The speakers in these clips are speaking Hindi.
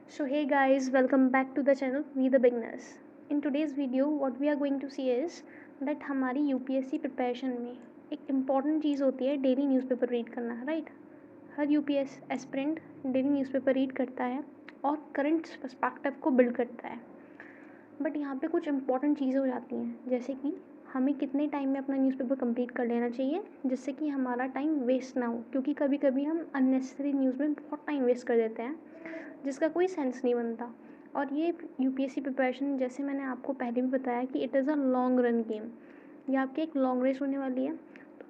So hey guys, welcome back to the channel We the Beginners. In today's video what we are going to see is that हमारी यूपीएससी प्रिपरेशन में एक इम्पॉर्टेंट चीज़ होती है डेली न्यूज़पेपर रीड करना, राइट। हर UPS aspirant daily newspaper read करता है और करंट पर्सपेक्टिव को बिल्ड करता है। बट यहाँ पे कुछ इंपॉर्टेंट चीज़ें हो जाती हैं, जैसे कि हमें कितने टाइम में अपना न्यूज़पेपर कंप्लीट कर लेना चाहिए जिससे कि हमारा टाइम वेस्ट ना हो, क्योंकि कभी कभी हम अननेसेसरी न्यूज़ में बहुत टाइम वेस्ट कर देते हैं जिसका कोई सेंस नहीं बनता। और ये यूपीएससी प्रिपरेशन, जैसे मैंने आपको पहले भी बताया कि it is a long run game. ये आपकी एक लॉन्ग रेस होने वाली है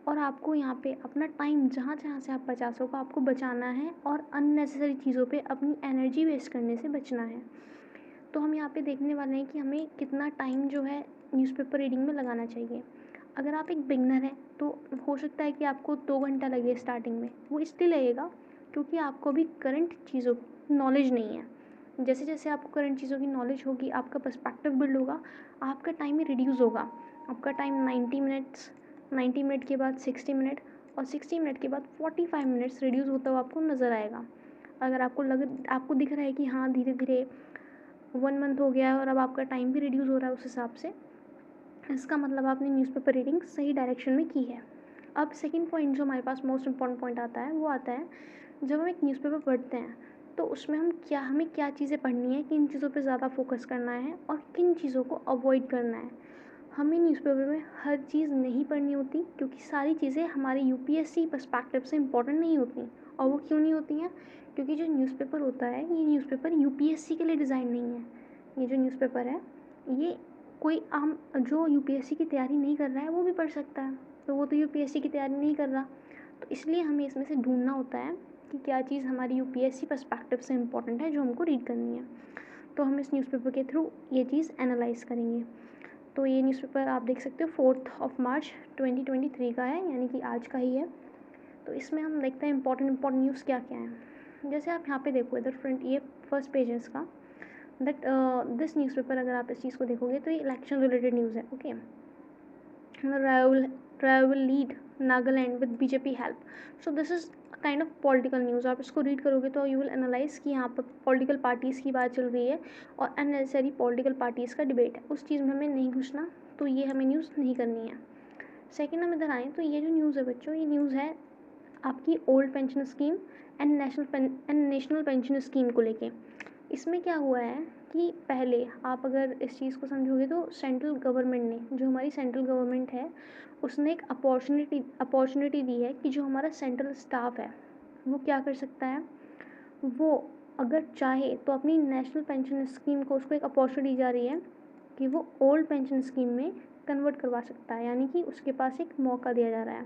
और आपको यहाँ पे अपना टाइम जहाँ जहाँ से आप बचा सको आपको बचाना है और अननेसेसरी चीज़ों पे अपनी एनर्जी वेस्ट करने से बचना है। तो हम यहाँ पे देखने वाले हैं कि हमें कितना टाइम जो है न्यूज़पेपर रीडिंग में लगाना चाहिए। अगर आप एक बिगनर हैं तो हो सकता है कि आपको 2 घंटा लगे स्टार्टिंग में, वो इसलिए लगेगा क्योंकि आपको अभी करंट चीज़ों की नॉलेज नहीं है। जैसे जैसे आपको करंट चीज़ों की नॉलेज होगी आपका पर्सपेक्टिव बिल्ड होगा, आपका टाइम ही रिड्यूस होगा। आपका टाइम 90 मिनट्स, 90 मिनट के बाद 60 मिनट और 60 मिनट के बाद 45 मिनट्स रिड्यूस होता हुआ आपको नज़र आएगा। अगर आपको दिख रहा है कि हाँ धीरे धीरे 1 मंथ हो गया है और अब आपका टाइम भी रिड्यूस हो रहा है उस हिसाब से, इसका मतलब आपने न्यूज़पेपर रीडिंग सही डायरेक्शन में की है। अब सेकंड पॉइंट जो हमारे पास मोस्ट इम्पॉर्टेंट पॉइंट आता है वो आता है जब हम एक न्यूज़पेपर पढ़ते हैं तो उसमें हमें क्या चीज़ें पढ़नी है, किन चीज़ों पे ज़्यादा फोकस करना है और किन चीज़ों को अवॉइड करना है। हमें न्यूज़पेपर में हर चीज़ नहीं पढ़नी होती क्योंकि सारी चीज़ें हमारे यूपीएससी पर्सपेक्टिव से इम्पॉर्टेंट नहीं होती। और वो क्यों नहीं होती हैं? क्योंकि जो न्यूज़पेपर होता है ये न्यूज़पेपर यूपीएससी के लिए डिज़ाइन नहीं है। ये जो न्यूज़पेपर है ये कोई आम जो यूपीएससी की तैयारी नहीं कर रहा है वो भी पढ़ सकता है, तो वो तो यूपीएससी की तैयारी नहीं कर रहा। तो इसलिए हमें इसमें से ढूंढना होता है कि क्या चीज़ हमारी यूपीएससी पर्सपेक्टिव से इम्पॉर्टेंट है जो हमको रीड करनी है। तो हम इस न्यूज़पेपर के थ्रू ये चीज़ एनालाइज करेंगे। तो ये न्यूज़पेपर आप देख सकते हो 4 मार्च 2023 का है, यानी कि आज का ही है। तो इसमें हम देखते हैं इंपॉर्टेंट न्यूज़ क्या क्या है। जैसे आप यहाँ पे देखो इधर फ्रंट, ये फर्स्ट पेज है इसका, दैट दिस न्यूज़पेपर, अगर आप इस चीज़ को देखोगे तो ये इलेक्शन रिलेटेड न्यूज़ है। Okay, tribal lead Nagaland with BJP help. So this is kind of political news. आप इसको रीड करोगे तो यू विल एनालाइज कि यहाँ पर पॉलिटिकल पार्टीज़ की बात चल रही है और अननेसेसरी पॉलिटिकल पार्टीज़ का डिबेट है, उस चीज़ में हमें नहीं घुसना, तो ये हमें न्यूज़ नहीं करनी है। सेकेंड हम इधर आएँ तो ये जो न्यूज़ है बच्चों, ये न्यूज़ है आपकी old pension scheme and national pension scheme को लेके। इसमें क्या हुआ है कि पहले आप अगर इस चीज़ को समझोगे तो सेंट्रल गवर्नमेंट ने, जो हमारी सेंट्रल गवर्नमेंट है, उसने एक अपॉर्चुनिटी दी है कि जो हमारा सेंट्रल स्टाफ है वो क्या कर सकता है, वो अगर चाहे तो अपनी नेशनल पेंशन स्कीम को, उसको एक अपॉर्चुनिटी दी जा रही है कि वो ओल्ड पेंशन स्कीम में कन्वर्ट करवा सकता है, यानी कि उसके पास एक मौका दिया जा रहा है।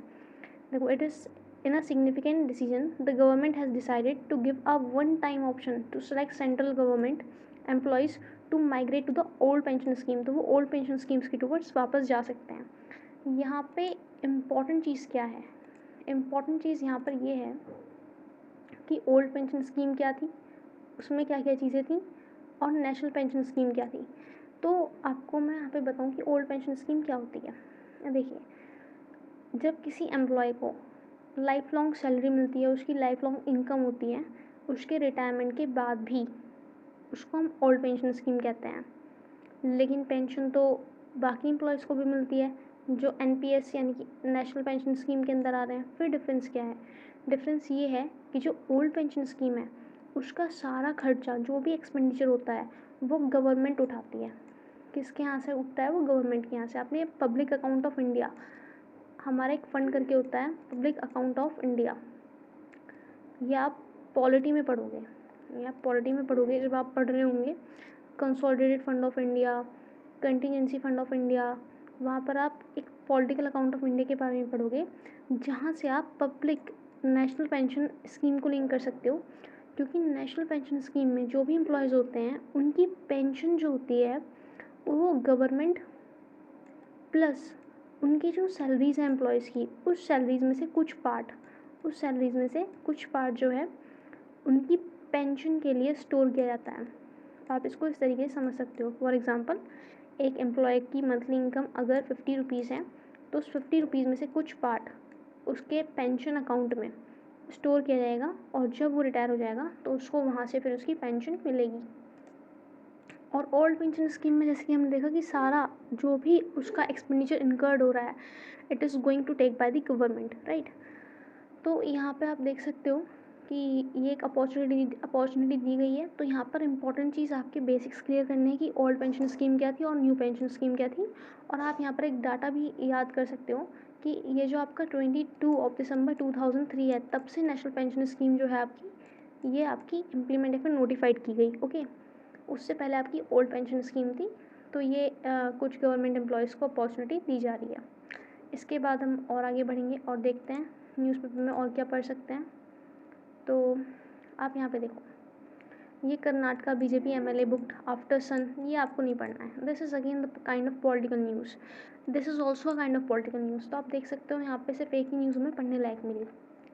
देखो, it is in a significant decision, the government has decided to give a one-time option to select central government employees to migrate to the old pension scheme। तो वो old pension schemes की towards वापस जा सकते हैं। यहाँ पे इम्पॉर्टेंट चीज़ क्या है? इम्पॉर्टेंट चीज़ यहाँ पर ये है कि ओल्ड पेंशन स्कीम क्या थी, उसमें क्या क्या चीज़ें थी और नेशनल पेंशन स्कीम क्या थी। तो आपको मैं यहाँ पे बताऊँ कि ओल्ड पेंशन स्कीम क्या होती है। देखिए, जब किसी एम्प्लॉय को लाइफ लॉन्ग सैलरी मिलती है, उसकी लाइफ लॉन्ग इनकम होती है, उसके रिटायरमेंट के बाद भी, उसको हम ओल्ड पेंशन स्कीम कहते हैं। लेकिन पेंशन तो बाकी एम्प्लॉयज़ को भी मिलती है जो एनपीएस यानी कि नेशनल पेंशन स्कीम के अंदर आ रहे हैं। फिर डिफरेंस क्या है? डिफरेंस ये है कि जो ओल्ड पेंशन स्कीम है उसका सारा खर्चा, जो भी एक्सपेंडिचर होता है, वो गवर्नमेंट उठाती है। किसके यहाँ से उठता है? वो गवर्नमेंट के यहाँ से। आपने पब्लिक अकाउंट ऑफ इंडिया, हमारा एक फ़ंड करके होता है पब्लिक अकाउंट ऑफ इंडिया, ये आप पॉलिटी में पढ़ोगे, जब आप पढ़ रहे होंगे consolidated fund of India, contingency fund of India, वहाँ पर आप एक पॉलिटिकल अकाउंट ऑफ इंडिया के बारे में पढ़ोगे जहाँ से आप पब्लिक नेशनल पेंशन स्कीम को लिंक कर सकते हो। क्योंकि नेशनल पेंशन स्कीम में जो भी एम्प्लॉयज़ होते हैं उनकी पेंशन जो होती है वो गवर्नमेंट प्लस उनकी जो सैलरीज़ हैं एम्प्लॉयज़ की, उस सैलरीज़ में से कुछ पार्ट जो है उनकी पेंशन के लिए स्टोर किया जाता है। आप इसको इस तरीके से समझ सकते हो। फॉर एग्ज़ाम्पल, एक एम्प्लॉय की मंथली इनकम अगर 50 रुपीज़ है तो उस 50 रुपीज़ में से कुछ पार्ट उसके पेंशन अकाउंट में स्टोर किया जाएगा और जब वो रिटायर हो जाएगा तो उसको वहाँ से फिर उसकी पेंशन मिलेगी। और ओल्ड पेंशन स्कीम में जैसे कि हमने देखा कि सारा जो भी उसका एक्सपेंडिचर इनकर्ड हो रहा है it is going to take by the government, right. तो यहाँ पे आप देख सकते हो कि ये एक अपॉर्चुनिटी दी गई है। तो यहाँ पर इंपॉर्टेंट चीज़ आपके बेसिक्स क्लियर करने हैं कि ओल्ड पेंशन स्कीम क्या थी और न्यू पेंशन स्कीम क्या थी। और आप यहाँ पर एक डाटा भी याद कर सकते हो कि ये जो आपका 22 दिसंबर 2003 है, तब से नेशनल पेंशन स्कीम जो है आपकी, ये आपकी इम्प्लीमेंट या फिर नोटिफाइड की गई। ओके, उससे पहले आपकी ओल्ड पेंशन स्कीम थी। तो ये कुछ गवर्नमेंट एम्प्लॉयज़ को अपॉर्चुनिटी दी जा रही है। इसके बाद हम और आगे बढ़ेंगे और देखते हैं न्यूज़पेपर में और क्या पढ़ सकते हैं। तो आप यहाँ पे देखो, ये Karnataka BJP MLA booked after son, ये आपको नहीं पढ़ना है। This is again the kind of political news, this is also a kind of political news. तो आप देख सकते हो यहाँ पे सिर्फ एक ही न्यूज़ हमें पढ़ने लायक मिली।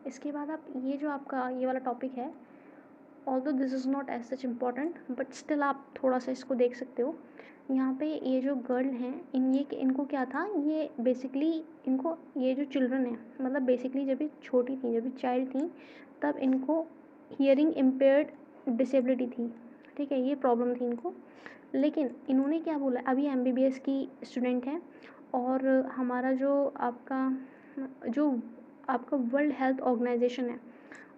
इसके बाद आप ये जो आपका ये वाला टॉपिक है, although this is not as such important but still आप थोड़ा सा इसको देख सकते हो। यहाँ पे ये जो गर्ल हैं इनको क्या था, ये बेसिकली इनको ये जो चिल्ड्रन है, मतलब बेसिकली जब ये छोटी थी, जब ये चाइल्ड थी, तब इनको हियरिंग इम्पेयर्ड डिसेबिलिटी थी, ठीक है, ये प्रॉब्लम थी इनको। लेकिन इन्होंने क्या बोला, अभी एमबीबीएस की स्टूडेंट है और हमारा जो आपका वर्ल्ड हेल्थ ऑर्गेनाइजेशन है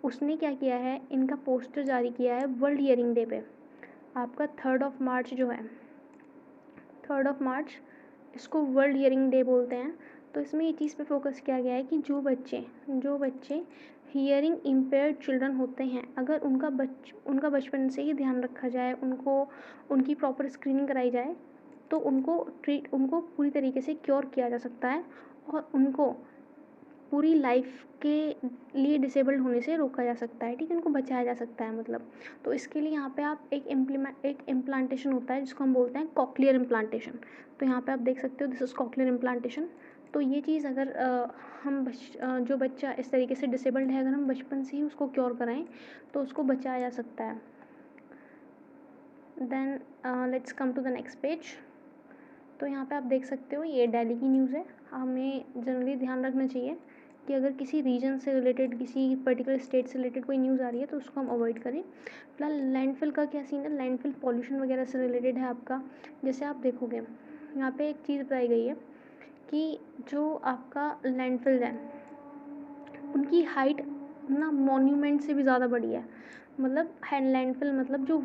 उसने क्या किया है, इनका पोस्टर जारी किया है वर्ल्ड हियरिंग डे पे। आपका 3 जो है 3 मार्च, इसको वर्ल्ड हियरिंग डे बोलते हैं। तो इसमें ये चीज़ पे फोकस किया गया है कि जो बच्चे हियरिंग इम्पेयर्ड चिल्ड्रन होते हैं, अगर उनका बचपन से ही ध्यान रखा जाए, उनकी प्रॉपर स्क्रीनिंग कराई जाए, तो उनको पूरी तरीके से क्योर किया जा सकता है और उनको पूरी लाइफ के लिए डिसेबल्ड होने से रोका जा सकता है, ठीक है, उनको बचाया जा सकता है मतलब। तो इसके लिए यहाँ पे आप एक इम्प्लांटेशन होता है जिसको हम बोलते हैं कॉक्लियर इम्प्लांटेशन। तो यहाँ पे आप देख सकते हो दिस इज़ कॉक्लियर इम्प्लांटेशन। तो ये चीज़ अगर जो बच्चा इस तरीके से डिसेबल्ड है, अगर हम बचपन से ही उसको क्योर कराएं तो उसको बचाया जा सकता है। Then let's come to the next page. तो यहाँ पे आप देख सकते हो ये दिल्ली की न्यूज़ है। हमें जनरली ध्यान रखना चाहिए कि अगर किसी रीजन से रिलेटेड, किसी पर्टिकुलर स्टेट से रिलेटेड कोई न्यूज़ आ रही है तो उसको हम अवॉइड करें। फिलहाल लैंडफिल का क्या सीन है, लैंडफिल पॉल्यूशन वगैरह से रिलेटेड है आपका। जैसे आप देखोगे यहाँ पे एक चीज़ बताई गई है कि जो आपका लैंडफिल है उनकी हाइट ना मॉन्यूमेंट से भी ज़्यादा बड़ी है। मतलब लैंडफिल मतलब जो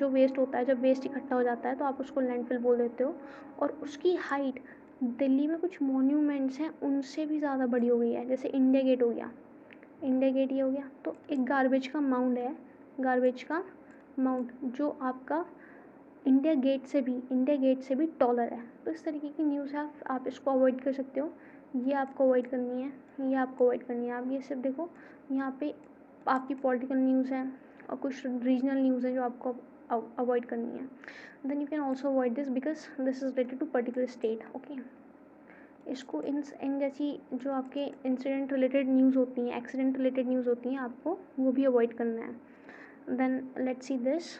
वेस्ट होता है, जब वेस्ट इकट्ठा हो जाता है तो आप उसको लैंडफिल बोल देते हो। और उसकी हाइट दिल्ली में कुछ मॉन्यूमेंट्स हैं उनसे भी ज़्यादा बड़ी हो गई है। जैसे इंडिया गेट हो गया, इंडिया गेट ये हो गया। तो एक गार्बेज का माउंट जो आपका इंडिया गेट से भी टॉलर है। तो इस तरीके की न्यूज़ है, आप इसको अवॉइड कर सकते हो। ये आपको अवॉइड करनी है, ये आपको अवॉइड करनी है। आप ये सिर्फ देखो, यहाँ पे आपकी पॉलिटिकल न्यूज़ है और कुछ रीजनल न्यूज़ है जो आपको अवॉइड करनी है। Then you can also avoid this because this is related to particular state. Okay, इसको इन जैसी जो आपके इंसिडेंट रिलेटेड न्यूज़ होती हैं, एक्सीडेंट रिलेटेड न्यूज़ होती हैं, आपको वो भी अवॉइड करना है। देन लेट्स सी दिस,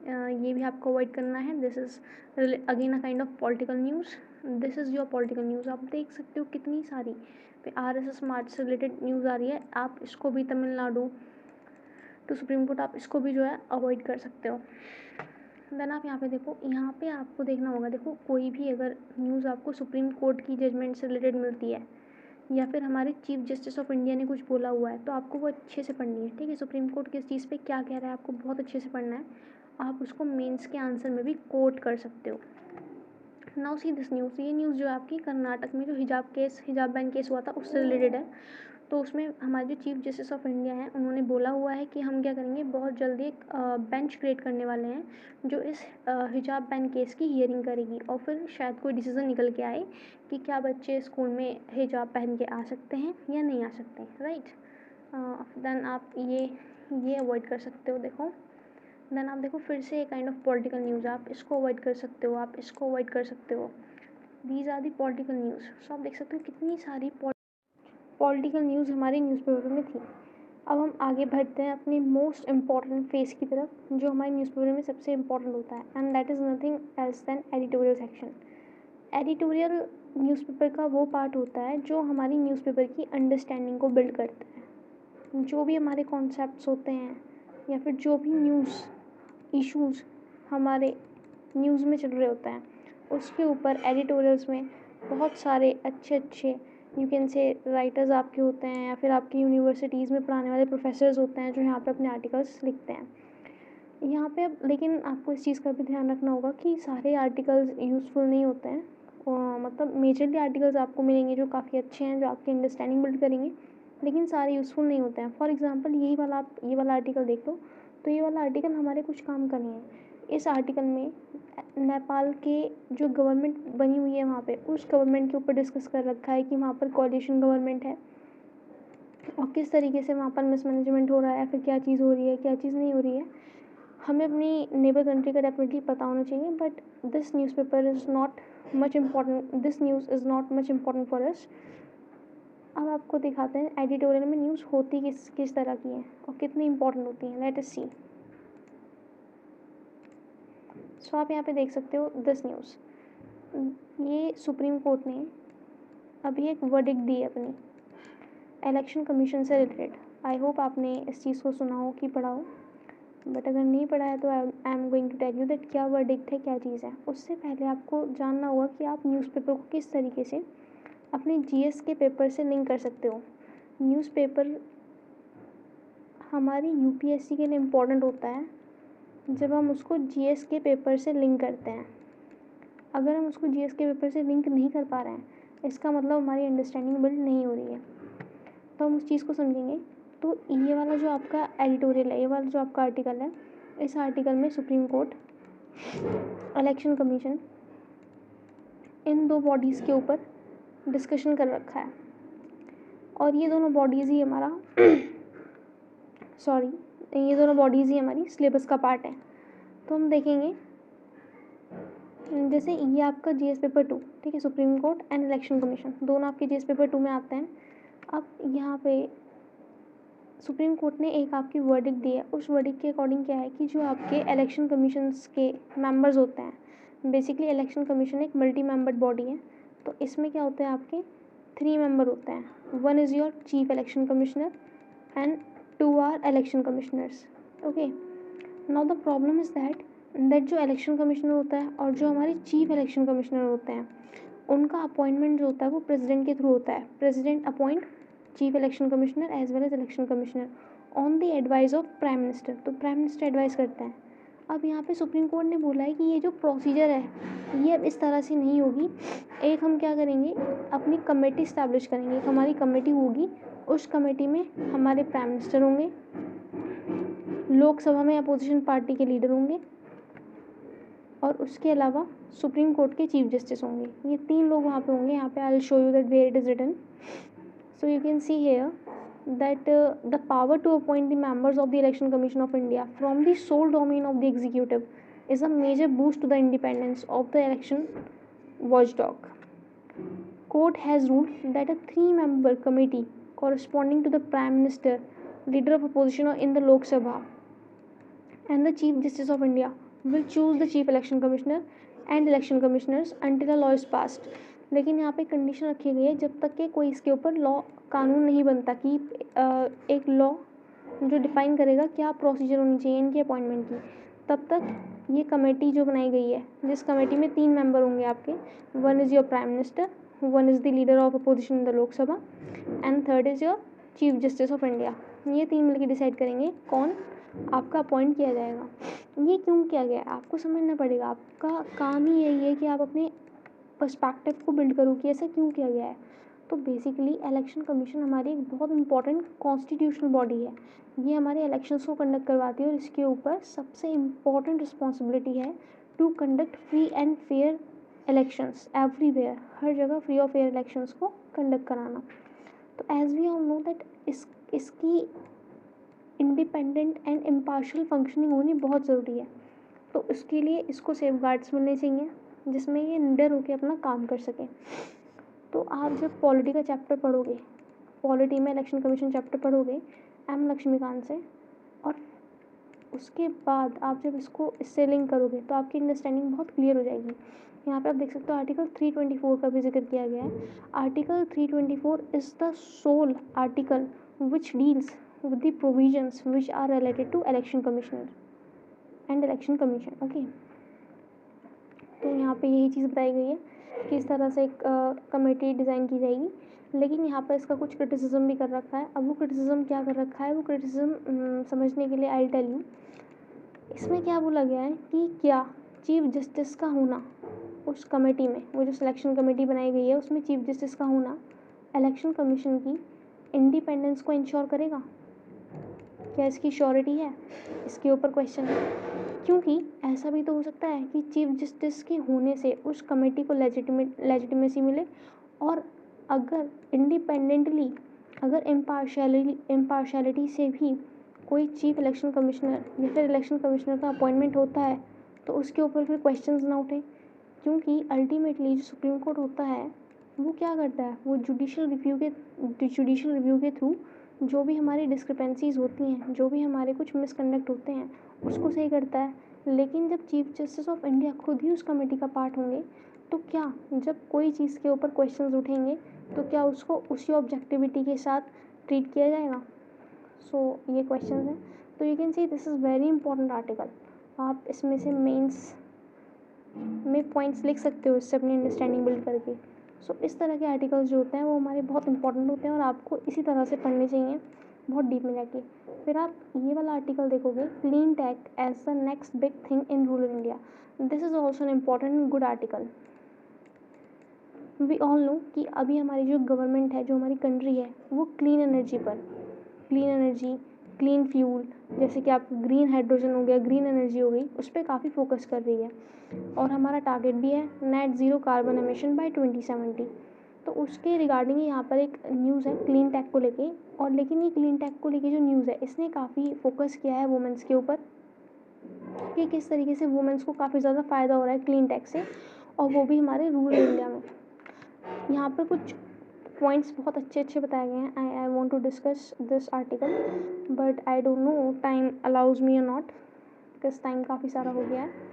ये भी आपको अवॉइड करना है। This is again a kind of political news, this is your political news. आप देख सकते हो कितनी सारी RSS मार्च से रिलेटेड न्यूज़ आ रही है। आप इसको भी तमिलनाडु टू सुप्रीम कोर्ट, आप इसको भी जो है अवॉइड कर सकते हो। देन आप यहाँ पे देखो, यहाँ पे आपको देखना होगा, देखो कोई भी अगर न्यूज़ आपको सुप्रीम कोर्ट की जजमेंट से रिलेटेड मिलती है या फिर हमारे चीफ जस्टिस ऑफ इंडिया ने कुछ बोला हुआ है तो आपको वो अच्छे से पढ़नी है, ठीक है। सुप्रीम कोर्ट किस चीज़ पे क्या कह रहा है आपको बहुत अच्छे से पढ़ना है। आप उसको मेंस के आंसर में भी कोट कर सकते हो। नाउ सी दिस न्यूज़, ये न्यूज़ जो है आपकी कर्नाटक में जो हिजाब बैन केस हुआ था उससे रिलेटेड है। तो उसमें हमारे जो चीफ जस्टिस ऑफ इंडिया हैं उन्होंने बोला हुआ है कि हम क्या करेंगे, बहुत जल्दी एक बेंच क्रिएट करने वाले हैं जो इस हिजाब बैन केस की हियरिंग करेगी और फिर शायद कोई डिसीज़न निकल के आए कि क्या बच्चे स्कूल में हिजाब पहन के आ सकते हैं या नहीं आ सकते, राइट। देन आप ये अवॉइड कर सकते हो। देखो देन आप देखो फिर से एक काइंड ऑफ पॉलिटिकल न्यूज़, आप इसको अवॉइड कर सकते हो, आप इसको अवॉइड कर सकते हो। These are the political news. So आप देख सकते हो कितनी सारी पॉलिटिकल न्यूज़ हमारे न्यूज़पेपर में थी। अब हम आगे बढ़ते हैं अपनी मोस्ट इम्पॉर्टेंट फेज़ की तरफ, जो हमारे न्यूज़पेपर में सबसे इम्पॉर्टेंट होता है, and that is nothing else than editorial section. Editorial newspaper का वो पार्ट होता है जो हमारी न्यूज़पेपर की अंडरस्टैंडिंग को बिल्ड करता है। जो भी हमारे कॉन्सेप्ट्स होते हैं या फिर जो भी न्यूज़ इश्यूज़ हमारे न्यूज़ में चल रहे होते हैं उसके ऊपर एडिटोरियल्स में बहुत सारे अच्छे अच्छे यू कैन से राइटर्स आपके होते हैं या फिर आपकी यूनिवर्सिटीज़ में पढ़ाने वाले प्रोफेसर्स होते हैं जो यहाँ पे अपने आर्टिकल्स लिखते हैं यहाँ पे अब। लेकिन आपको इस चीज़ का भी ध्यान रखना होगा कि सारे आर्टिकल्स यूज़फुल नहीं होते हैं मतलब मेजरली आर्टिकल्स आपको मिलेंगे जो काफ़ी अच्छे हैं जो आपकी अंडरस्टैंडिंग बिल्ड करेंगे, लेकिन सारे यूज़फुल नहीं होते हैं। फॉर एग्जांपल यही वाला आप ये वाला आर्टिकल देख लो, तो ये वाला आर्टिकल हमारे कुछ काम का नहीं है। इस आर्टिकल में नेपाल के जो गवर्नमेंट बनी हुई है वहाँ पे उस गवर्नमेंट के ऊपर डिस्कस कर रखा है कि वहाँ पर कोalition गवर्नमेंट है और किस तरीके से वहाँ पर मिसमैनेजमेंट हो रहा है या फिर क्या चीज़ हो रही है क्या चीज़ नहीं हो रही है। हमें अपनी नेबर कंट्री का डेफिनेटली पता होना चाहिए, but this newspaper is not much important, this news is not much important for us. अब आपको दिखाते हैं एडिटोरियल में न्यूज़ होती किस किस तरह की है और कितनी इंपॉर्टेंट होती हैं। लेट अस सी। सो आप यहाँ पे देख सकते हो दिस न्यूज़, ये सुप्रीम कोर्ट ने अभी एक वर्डिक्ट दी है अपनी इलेक्शन कमीशन से रिलेटेड। आई होप आपने इस चीज़ को सुना हो कि पढ़ा हो, बट अगर नहीं पढ़ा है तो I am going to tell you that क्या वर्डिक्ट है, क्या चीज़ है। उससे पहले आपको जानना होगा कि आप न्यूज़पेपर को किस तरीके से अपने जीएस के पेपर से लिंक कर सकते हो। न्यूज़पेपर हमारी यूपीएससी के लिए इम्पोर्टेंट होता है जब हम उसको जीएस के पेपर से लिंक करते हैं। अगर हम उसको जीएस के पेपर से लिंक नहीं कर पा रहे हैं, इसका मतलब हमारी अंडरस्टैंडिंग बिल्ड नहीं हो रही है। तो हम उस चीज़ को समझेंगे। तो ये वाला जो आपका एडिटोरियल है, ये वाला जो आपका आर्टिकल है, इस आर्टिकल में सुप्रीम कोर्ट, इलेक्शन कमीशन, इन दो बॉडीज़ के ऊपर डिस्कशन कर रखा है। और ये दोनों बॉडीज़ ही हमारा ये दोनों बॉडीज़ ही हमारी सिलेबस का पार्ट है। तो हम देखेंगे जैसे ये आपका जीएस पेपर 2, ठीक है, supreme court and election commission दोनों आपके जीएस पेपर 2 में आते हैं। अब यहाँ पे सुप्रीम कोर्ट ने एक आपकी वर्डिक्ट दी है। उस वर्डिक्ट के अकॉर्डिंग क्या है कि जो आपके इलेक्शन कमीशंस के मेंबर्स होते हैं, बेसिकली इलेक्शन कमीशन एक मल्टी मेंबर्ड बॉडी है। तो इसमें क्या होते हैं, आपके 3 मेंबर होते हैं। 1 is your chief election commissioner and 2 are election commissioners. Okay, now the problem is that जो इलेक्शन कमिश्नर होता है और जो हमारे चीफ इलेक्शन कमिश्नर होते हैं उनका अपॉइंटमेंट जो होता है वो प्रेसिडेंट के थ्रू होता है। President appoint chief election commissioner as well as election commissioner on the advice of prime minister. तो प्राइम मिनिस्टर एडवाइस करते हैं। अब यहाँ पे सुप्रीम कोर्ट ने बोला है कि ये जो प्रोसीजर है ये अब इस तरह से नहीं होगी। एक हम क्या करेंगे, अपनी कमेटी इस्टेब्लिश करेंगे। एक हमारी कमेटी होगी, उस कमेटी में हमारे प्राइम मिनिस्टर होंगे, लोकसभा में अपोजिशन पार्टी के लीडर होंगे और उसके अलावा सुप्रीम कोर्ट के चीफ जस्टिस होंगे। ये 3 लोग वहाँ पे होंगे। यहाँ पे I will show you that where it is written. So you can see here that the power to appoint the members of the Election Commission of India from the sole domain of the executive is a major boost to the independence of the election watchdog. Court has ruled that a 3-member committee corresponding to the Prime Minister, Leader of Opposition in the Lok Sabha, and the Chief Justice of India will choose the Chief Election Commissioner and Election Commissioners until a law is passed. लेकिन यहाँ पे कंडीशन रखी गई है जब तक कि कोई इसके ऊपर लॉ कानून नहीं बनता कि एक लॉ जो डिफाइन करेगा क्या प्रोसीजर होनी चाहिए इनकी अपॉइंटमेंट की, तब तक ये कमेटी जो बनाई गई है, जिस कमेटी में 3 मेंबर होंगे आपके, 1 is your prime minister, 1 is the leader of opposition in the Lok Sabha and 3rd is your chief justice of India. ये 3 मिलकर डिसाइड करेंगे कौन आपका अपॉइंट किया जाएगा। ये क्यों किया गया है आपको समझना पड़ेगा। आपका काम ही यही है कि आप अपने पर्सपेक्टिव को बिल्ड करो कि ऐसा क्यों किया गया है। तो बेसिकली इलेक्शन कमीशन हमारी एक बहुत इंपॉर्टेंट कॉन्स्टिट्यूशनल बॉडी है। ये हमारे इलेक्शंस को कंडक्ट करवाती है और इसके ऊपर सबसे इम्पॉर्टेंट रिस्पॉन्सिबिलिटी है to conduct free and fair elections everywhere, हर जगह फ्री और फेयर इलेक्शंस को कंडक्ट कराना। तो as we all know that इसकी इंडिपेंडेंट एंड इम्पार्शियल फंक्शनिंग होनी बहुत ज़रूरी है। तो इसके लिए इसको सेफगार्ड्स मिलने चाहिए जिसमें ये निडर होकर अपना काम कर सके। तो आप जब पॉलिटी का चैप्टर पढ़ोगे, पॉलिटी में इलेक्शन कमीशन चैप्टर पढ़ोगे एम लक्ष्मीकांत से, और उसके बाद आप जब इसको इससे लिंक करोगे तो आपकी अंडरस्टैंडिंग बहुत क्लियर हो जाएगी। यहाँ पे आप देख सकते हो आर्टिकल 324 का भी जिक्र किया गया है। Article 324 is the sole article which deals with the provisions which are related to election commissioner and election commission. Okay, तो यहाँ पे यही चीज़ बताई गई है कि इस तरह से एक कमेटी डिज़ाइन की जाएगी। लेकिन यहाँ पर इसका कुछ क्रिटिसिज्म भी कर रखा है। अब वो क्रिटिसिज्म क्या कर रखा है, वो क्रिटिसिज्म समझने के लिए आई टेल यू। इसमें क्या बोला गया है कि क्या चीफ जस्टिस का होना उस कमेटी में, वो जो सिलेक्शन कमेटी बनाई गई है उसमें चीफ जस्टिस का होना इलेक्शन कमीशन की इंडिपेंडेंस को इंश्योर करेगा, क्या इसकी श्योरिटी है, इसके ऊपर क्वेश्चन है। क्योंकि ऐसा भी तो हो सकता है कि चीफ जस्टिस के होने से उस कमेटी को लेजिटिमेसी मिले, और अगर इंडिपेंडेंटली, अगर इम्पार्शलिटी से भी कोई चीफ इलेक्शन कमिश्नर या फिर इलेक्शन कमिश्नर का अपॉइंटमेंट होता है तो उसके ऊपर फिर क्वेश्चंस ना उठे। क्योंकि अल्टीमेटली जो सुप्रीम कोर्ट होता है वो क्या करता है, वो जुडिशियल रिव्यू के थ्रू जो भी हमारी डिस्क्रिपेंसीज होती हैं, जो भी हमारे कुछ मिसकंडक्ट होते हैं, उसको सही करता है। लेकिन जब चीफ जस्टिस ऑफ इंडिया खुद ही उस कमेटी का पार्ट होंगे तो क्या, जब कोई चीज़ के ऊपर क्वेश्चंस उठेंगे तो क्या उसको उसी ऑब्जेक्टिविटी के साथ ट्रीट किया जाएगा। सो ये क्वेश्चन है। तो you can see this is very important article. आप इसमें से मेंस में पॉइंट्स लिख सकते हो इससे अपनी अंडरस्टैंडिंग बिल्ड करके। सो इस तरह के आर्टिकल्स जो होते हैं वो हमारे बहुत इंपॉर्टेंट होते हैं और आपको इसी तरह से पढ़ने चाहिए, बहुत डीप में जाके। फिर आप ये वाला आर्टिकल देखोगे, clean tech as the next big thing in rural India. This is also an important and good article. We all know कि अभी हमारी जो गवर्नमेंट है, जो हमारी कंट्री है, वो क्लीन एनर्जी, क्लीन फ्यूल, जैसे कि आप ग्रीन हाइड्रोजन हो गया, ग्रीन एनर्जी हो गई, उस पर काफ़ी फोकस कर रही है। और हमारा टारगेट भी है net zero carbon emission by 2070। तो उसके रिगार्डिंग यहाँ पर एक न्यूज़ है क्लीन टेक को लेके। और लेकिन ये क्लीन टेक को लेके जो न्यूज़ है इसने काफ़ी फोकस किया है वुमेंस के ऊपर कि किस तरीके से वुमेंस को काफ़ी ज़्यादा फ़ायदा हो रहा है क्लीन टेक से, और वो भी हमारे रूरल इंडिया में। यहाँ पर कुछ पॉइंट्स बहुत अच्छे बताए गए हैं। I want to discuss this article but I don't know time allows me और नॉट, बिकॉज टाइम काफ़ी सारा हो गया है।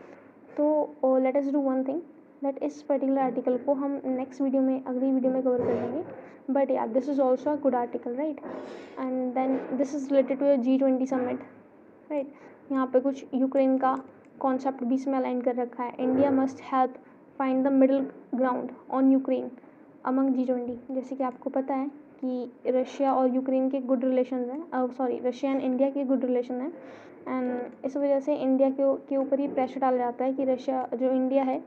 तो let us do one thing, that इस पर्टिकुलर आर्टिकल को हम नेक्स्ट वीडियो में, अगली वीडियो में कवर कर लेंगे। But yeah this is also a good article, right. And then this is related to G20 summit, right. यहाँ पे कुछ यूक्रेन का कॉन्सेप्ट भी इसमें अलाइन कर रखा है। India must help find the middle ground on Ukraine among G20। जैसे कि आपको पता है कि रशिया और यूक्रेन के गुड रिलेशन हैं, रशिया एंड इंडिया के गुड रिलेशन हैं। एंड इस वजह से इंडिया के ऊपर ही प्रेशर डाला जाता है कि इंडिया है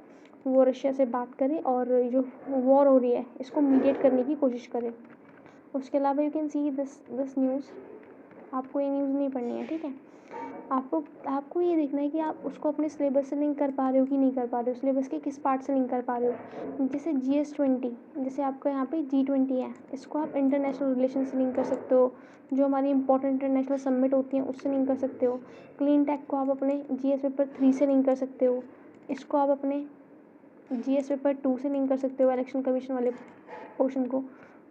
वो रशिया से बात करे और जो वॉर हो रही है इसको मीडिएट करने की कोशिश करे। उसके अलावा you can see this news. आपको ये न्यूज़ नहीं पढ़नी है, ठीक है। आपको ये देखना है कि आप उसको अपने सिलेबस से लिंक कर पा रहे हो कि नहीं कर पा रहे हो, सिलेबस के किस पार्ट से लिंक कर पा रहे हो। जैसे GS20, जैसे आपका यहाँ पे G20 है, इसको आप इंटरनेशनल रिलेशन से लिंक कर सकते हो, जो हमारी इंपॉर्टेंट इंटरनेशनल समिट होती हैं उससे लिंक कर सकते हो। क्लीन टेक को आप अपने GS पेपर 3 से लिंक कर सकते हो, इसको आप अपने GS पेपर 2 से लिंक कर सकते हो, इलेक्शन कमीशन वाले पोर्शन को।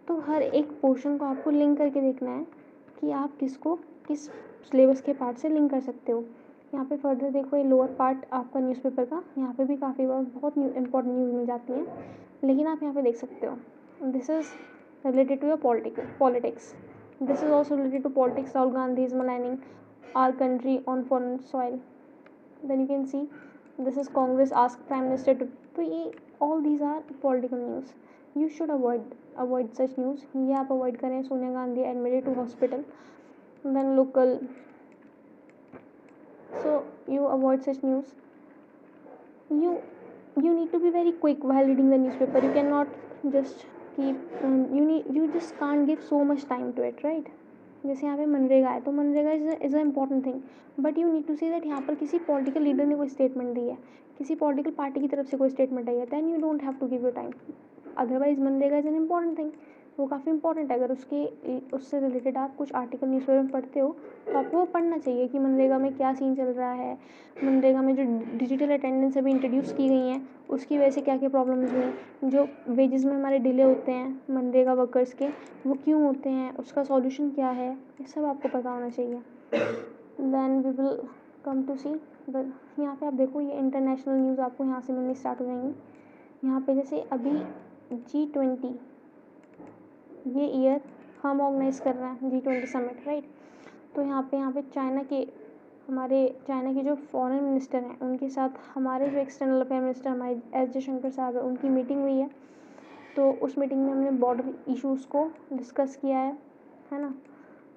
तो हर एक पोर्शन को आपको लिंक करके देखना है कि आप किस सिलेबस के पार्ट से लिंक कर सकते हो। यहाँ पे फर्दर देखो, ये लोअर पार्ट आपका न्यूज़पेपर का, यहाँ पे भी काफ़ी बार बहुत इंपॉर्टेंट न्यूज़ मिल जाती हैं, लेकिन आप यहाँ पे देख सकते हो this is related to your politics. This is also related to politics. Rahul Gandhi is maligning our country on foreign soil. Then you can see this is Congress ask Prime Minister to, तो ये all these are political news. You should avoid such news. ये आप अवॉइड करें। Sonia Gandhi admitted to hospital, then local, so you avoid such news. You need to be very quick while reading the newspaper. You cannot just keep you just can't give so much time to it, right. जैसे यहाँ पे मनरेगा है, तो MNREGA is a important thing, but you need to see that यहाँ पर किसी पॉलिटिकल लीडर ने कोई स्टेटमेंट दी है, किसी पॉलिटिकल पार्टी की तरफ से कोई स्टेटमेंट आई है, then you don't have to give your time. Otherwise MNREGA is an important thing, वो काफ़ी इंपॉर्टेंट है। अगर उससे रिलेटेड आप कुछ आर्टिकल न्यूज़पेपर में पढ़ते हो तो आपको वो पढ़ना चाहिए कि मनरेगा में क्या सीन चल रहा है, मनरेगा में जो डिजिटल अटेंडेंस अभी इंट्रोड्यूस की गई हैं उसकी वजह से क्या क्या प्रॉब्लम्स हुई, जो वेजेस में हमारे डिले होते हैं मनरेगा वर्कर्स के, वो क्यों होते हैं, उसका सॉल्यूशन क्या है, ये सब आपको पता होना चाहिए। Then we will come to see यहाँ पे आप देखो, ये इंटरनेशनल न्यूज़ आपको यहाँ से मिलनी स्टार्ट हो जाएंगी। यहाँ पे जैसे अभी G20 ये ईयर हम ऑर्गेनाइज कर रहे हैं G20 समिट, राइट। तो यहाँ पे हमारे चाइना के जो फॉरेन मिनिस्टर हैं उनके साथ हमारे जो एक्सटर्नल अफेयर मिनिस्टर हमारे एस जयशंकर साहब है उनकी मीटिंग हुई है। तो उस मीटिंग में हमने बॉर्डर इश्यूज़ को डिस्कस किया है ना।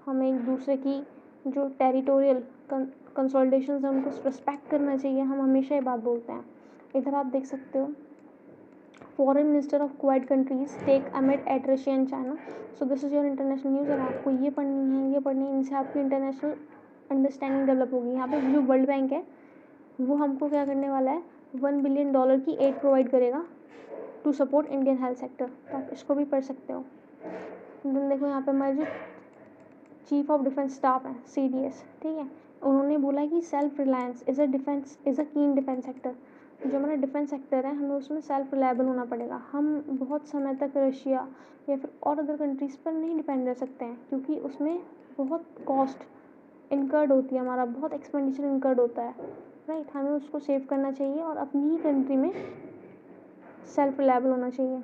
हमें एक दूसरे की जो टेरिटोरियल कंसोलिडेशंस हैं उनको रिस्पेक्ट करना चाहिए, हम हमेशा ये बात बोलते हैं। इधर आप देख सकते हो, foreign minister of Quad countries take amid at Russia and China. So this is your international news. अगर आपको ये पढ़नी है, इनसे आपकी इंटरनेशनल अंडरस्टैंडिंग डेवलप होगी। यहाँ पे जो वर्ल्ड बैंक है वो हमको क्या करने वाला है, $1 बिलियन की एड प्रोवाइड करेगा to support Indian health sector. तो आप इसको भी पढ़ सकते हो। देन देखो यहाँ पे हमारे जो चीफ ऑफ डिफेंस स्टाफ है CDS, ठीक है, उन्होंने बोला कि सेल्फ रिलायंस इज़ अ की इन डिफेंस सेक्टर। जो हमारा डिफेंस सेक्टर है हमें उसमें सेल्फ रिलायबल होना पड़ेगा। हम बहुत समय तक रशिया या फिर और अदर कंट्रीज़ पर नहीं डिपेंड रह सकते हैं, क्योंकि उसमें बहुत कॉस्ट इनकर्ड होती है, हमारा बहुत एक्सपेंडिचर इनकर्ड होता है, राइट। हमें उसको सेव करना चाहिए और अपनी ही कंट्री में सेल्फ रिलायबल होना चाहिए।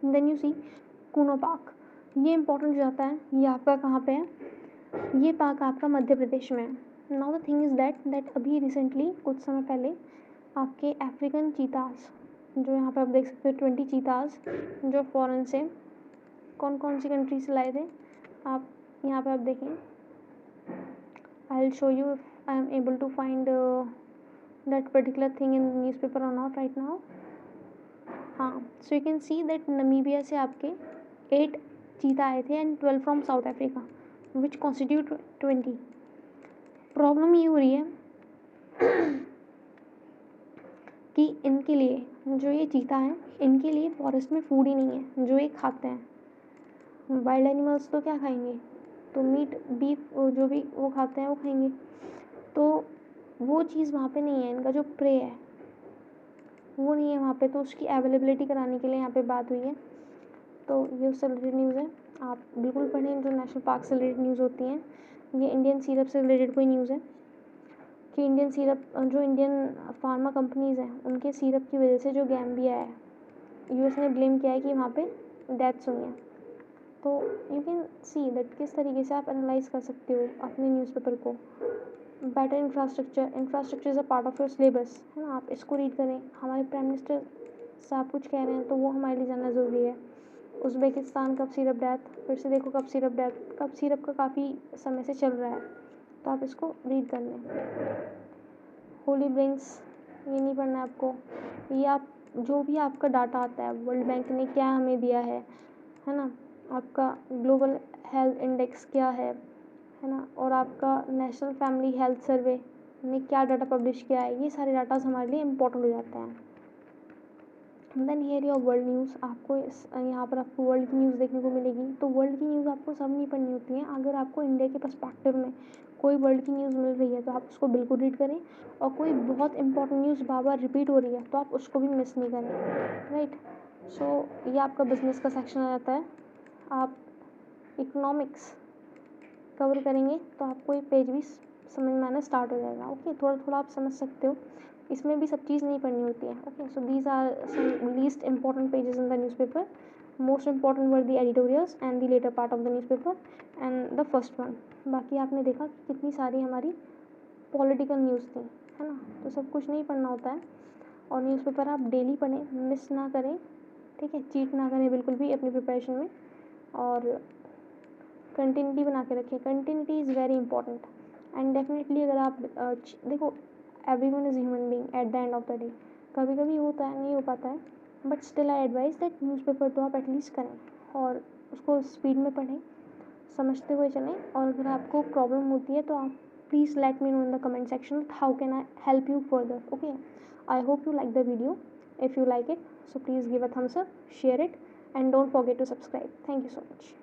Then you see Kuno park, ये इंपॉर्टेंट हो जाता है। ये आपका कहाँ पे है, ये पार्क आपका मध्य प्रदेश में है। Now the thing is that अभी रिसेंटली कुछ समय पहले आपके अफ्रीकन चीतास, जो यहाँ पे आप देख सकते हो 20 चीतास जो फॉरेन से कौन कौन सी कंट्री से लाए थे, आप यहाँ पे आप देखें। I will show you if I am able to find that particular thing in newspaper और नॉट राइट नाउ। हाँ, so you can see that Namibia से आपके 8 चीता आए थे and 12 from South Africa which constitute 20। Problem ये हो रही है कि इनके लिए, जो ये चीता हैं, इनके लिए फॉरेस्ट में फूड ही नहीं है जो ये खाते हैं। वाइल्ड एनिमल्स तो क्या खाएंगे, तो मीट बीफ जो भी वो खाते हैं वो खाएंगे। तो वो चीज़ वहाँ पे नहीं है, इनका जो प्रे है वो नहीं है वहाँ पे। तो उसकी अवेलेबिलिटी कराने के लिए यहाँ पे बात हुई है। तो ये उससे रिलेटेड न्यूज़ है, आप बिल्कुल पढ़ें। जो नेशनल पार्क से रिलेटेड न्यूज़ होती हैं, ये इंडियन सीरप से रिलेटेड कोई न्यूज़ है कि इंडियन सीरप, जो इंडियन फार्मा कंपनीज़ हैं उनके सीरप की वजह से जो गैम्बिया है, US ने ब्लेम किया है कि वहाँ पे डेथ्स हुई हैं। तो यू कैन सी दैट किस तरीके से आप एनालाइज कर सकते हो अपने न्यूज़पेपर को। Better infrastructure is a part of your syllabus, है ना। आप इसको रीड करें। हमारे प्राइम मिनिस्टर साहब कुछ कह रहे हैं तो वो हमारे लिए जानना ज़रूरी है। उज़्बेकिस्तान कब सिरप डेथ, फिर से देखो कब सिरप का काफ़ी समय से चल रहा है, तो आप इसको रीड कर लें। होली ब्रिंग्स, ये नहीं पढ़ना है आपको। ये आप जो भी आपका डाटा आता है, वर्ल्ड बैंक ने क्या हमें दिया है ना, आपका ग्लोबल हेल्थ इंडेक्स क्या है ना, और आपका नेशनल फैमिली हेल्थ सर्वे ने क्या डाटा पब्लिश किया है, ये सारे डाटाज हमारे लिए इम्पोर्टेंट हो जाते हैं। Then here your world news, आपको यहाँ पर आपको वर्ल्ड की न्यूज़ देखने को मिलेगी। तो वर्ल्ड की न्यूज़ आपको सब नहीं पढ़नी होती है। अगर आपको इंडिया के पर्सपेक्टिव में कोई वर्ल्ड की न्यूज़ मिल रही है तो आप उसको बिल्कुल रीड करें, और कोई बहुत इंपॉर्टेंट न्यूज़ बार बार रिपीट हो रही है तो आप उसको भी मिस नहीं करें, राइट। सो ये आपका बिजनेस का सेक्शन आ जाता है। आप इकोनॉमिक्स कवर करेंगे तो आपको ये पेज भी समझ में आना स्टार्ट हो जाएगा। ओके, थोड़ा थोड़ा आप समझ सकते हो, इसमें भी सब चीज़ नहीं पढ़नी होती है। Okay, so these are some least important pages in the newspaper. Most important were the editorials and the latter part of the newspaper and the first one. बाकी आपने देखा कि कितनी सारी हमारी पॉलिटिकल न्यूज़ थी, है ना। तो सब कुछ नहीं पढ़ना होता है, और न्यूज़पेपर आप डेली पढ़ें, मिस ना करें, ठीक है। चीट ना करें बिल्कुल भी अपनी प्रिपरेशन में, और कंटिन्यूटी बना के रखें। Continuity is very important and definitely अगर आप देखो, everyone is human being at the end of the day. कभी कभी होता है, नहीं हो पाता है, but still I advice that newspaper तो आप एटलीस्ट करें और उसको स्पीड में पढ़ें, समझते हुए चलें। और अगर आपको प्रॉब्लम होती है तो आप please let me know in the comment section how can I help you further. Okay, I hope you like the video. If you like it, so please give a thumbs up, share it, and don't forget to subscribe. Thank you so much.